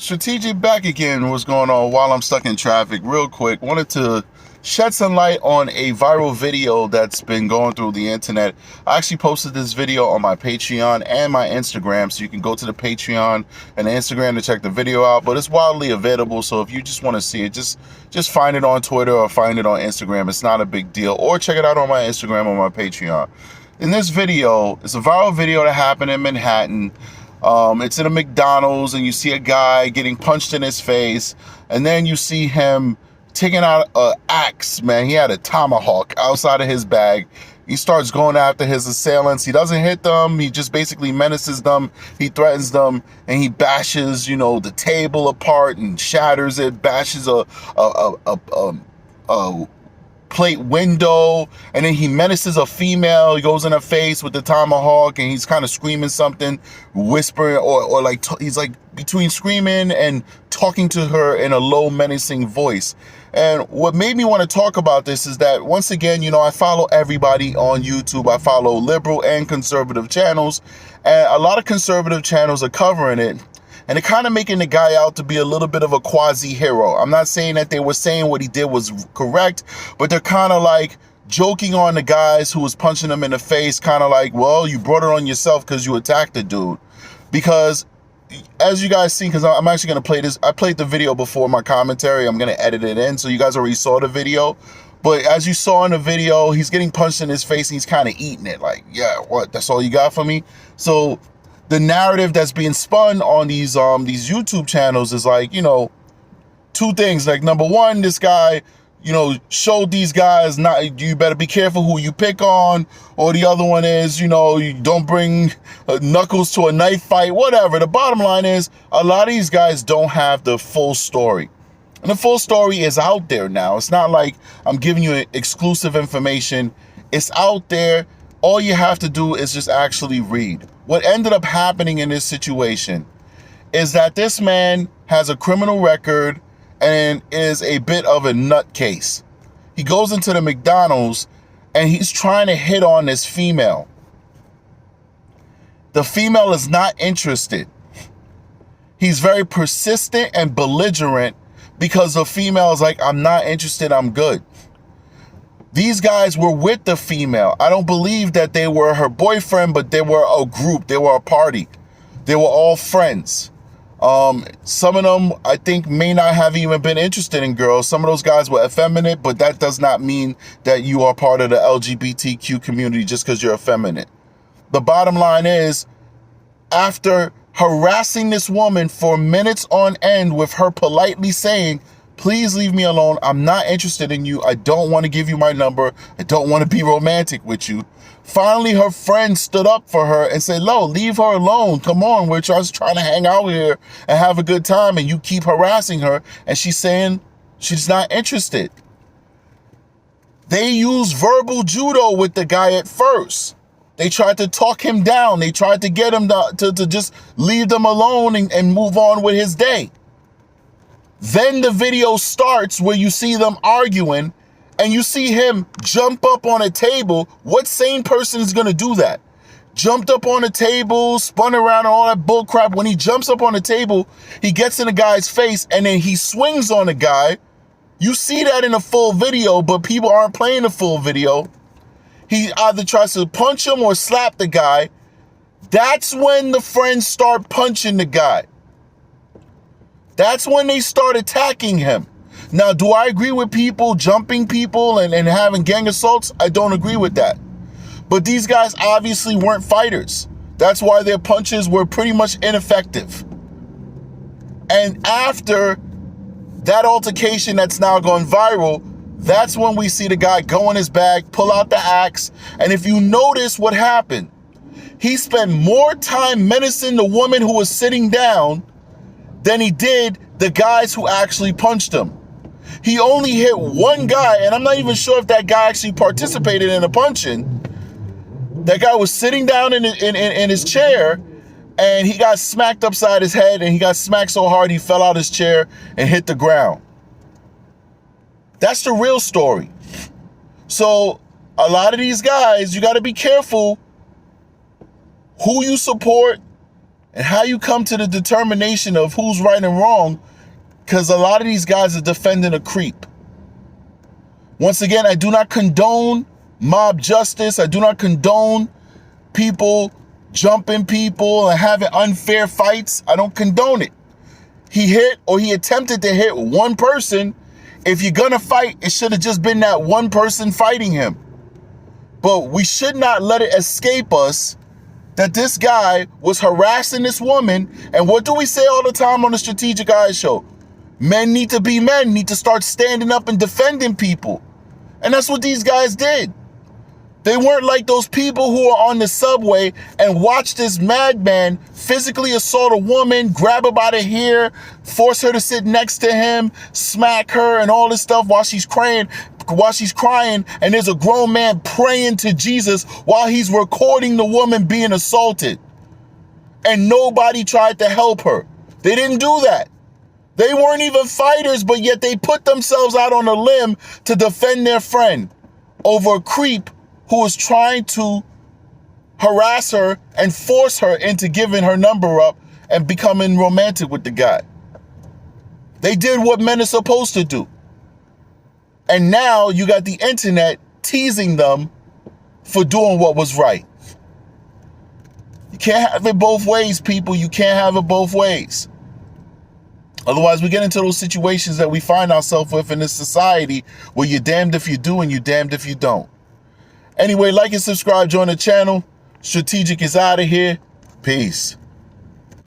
Strategic back again. What's going on? While I'm stuck in traffic, real quick, wanted to shed some light on a viral video that's been going through the internet. I actually posted this video on my Patreon and my Instagram, so you can go to the Patreon and the Instagram to check the video out, but it's widely available, so if you just want to see it, just find it on Twitter or find it on Instagram. It's not a big deal, or check it out on my Instagram or my Patreon. In this video, it's a viral video that happened in Manhattan. It's in a McDonald's, and you see a guy getting punched in his face, and then you see him taking out an axe, man. He had a tomahawk outside of his bag. He starts going after his assailants. He doesn't hit them. He just basically menaces them. He threatens them, and he bashes, the table apart and shatters it, bashes a plate window, and then he menaces a female. He goes in her face with the tomahawk, and he's kind of screaming something, whispering, or like he's like between screaming and talking to her in a low, menacing voice. And what made me want to talk about this is that, once again, I follow everybody on YouTube. I follow liberal and conservative channels, and a lot of conservative channels are covering it, and they're kind of making the guy out to be a little bit of a quasi-hero. I'm not saying that they were saying what he did was correct, but they're kind of like joking on the guys who was punching him in the face, kind of like, well, you brought it on yourself because you attacked the dude. Because as you guys see, because I'm actually going to play this, I played the video before my commentary. I'm going to edit it in, so you guys already saw the video. But as you saw in the video, he's getting punched in his face, and he's kind of eating it. Like, yeah, what? That's all you got for me? So the narrative that's being spun on these YouTube channels is like, two things. Like, number one, this guy, showed these guys, you better be careful who you pick on. Or the other one is, you don't bring knuckles to a knife fight, whatever. The bottom line is, a lot of these guys don't have the full story. And the full story is out there now. It's not like I'm giving you exclusive information. It's out there. All you have to do is just actually read. What ended up happening in this situation is that this man has a criminal record and is a bit of a nutcase. He goes into the McDonald's and he's trying to hit on this female. The female is not interested. He's very persistent and belligerent because the female is like, I'm not interested, I'm good. These guys were with the female. I don't believe that they were her boyfriend, but they were a group. They were a party. They were all friends. Some of them, I think, may not have even been interested in girls. Some of those guys were effeminate, but that does not mean that you are part of the LGBTQ community just because you're effeminate. The bottom line is, after harassing this woman for minutes on end with her politely saying, please leave me alone, I'm not interested in you, I don't want to give you my number, I don't want to be romantic with you. Finally, her friend stood up for her and said, no, leave her alone, come on, we're just trying to hang out here and have a good time, and you keep harassing her, and she's saying she's not interested. They used verbal judo with the guy at first. They tried to talk him down, they tried to get him to just leave them alone and move on with his day. Then the video starts where you see them arguing, and you see him jump up on a table. What sane person is going to do that? Jumped up on a table, spun around, and all that bull crap. When he jumps up on the table, he gets in the guy's face, and then he swings on the guy. You see that in the full video, but people aren't playing the full video. He either tries to punch him or slap the guy. That's when the friends start punching the guy. That's when they start attacking him. Now, do I agree with people jumping people and having gang assaults? I don't agree with that. But these guys obviously weren't fighters. That's why their punches were pretty much ineffective. And after that altercation that's now gone viral, that's when we see the guy go in his bag, pull out the axe. And if you notice what happened, he spent more time menacing the woman who was sitting down than he did the guys who actually punched him. He only hit one guy, and I'm not even sure if that guy actually participated in the punching. That guy was sitting down in his chair, and he got smacked upside his head, and he got smacked so hard he fell out his chair and hit the ground. That's the real story. So a lot of these guys, you got to be careful who you support And how you come to the determination of who's right and wrong, because a lot of these guys are defending a creep. Once again, I do not condone mob justice. I do not condone people jumping people and having unfair fights. I don't condone it. He hit or he attempted to hit one person. If you're gonna fight, it should have just been that one person fighting him. But we should not let it escape us that this guy was harassing this woman. And what do we say all the time on the Strategic Eyes show? Men need to be men, need to start standing up and defending people. And that's what these guys did. They weren't like those people who are on the subway and watch this madman physically assault a woman, grab her by the hair, force her to sit next to him, smack her and all this stuff while she's crying, and there's a grown man praying to Jesus while he's recording the woman being assaulted. And nobody tried to help her. They didn't do that. They weren't even fighters, but yet they put themselves out on a limb to defend their friend over a creep who was trying to harass her and force her into giving her number up and becoming romantic with the guy. They did what men are supposed to do. And now you got the internet teasing them for doing what was right. You can't have it both ways, people. You can't have it both ways. Otherwise, we get into those situations that we find ourselves with in this society where you're damned if you do and you're damned if you don't. Anyway, like and subscribe, join the channel. Strategic is out of here. Peace.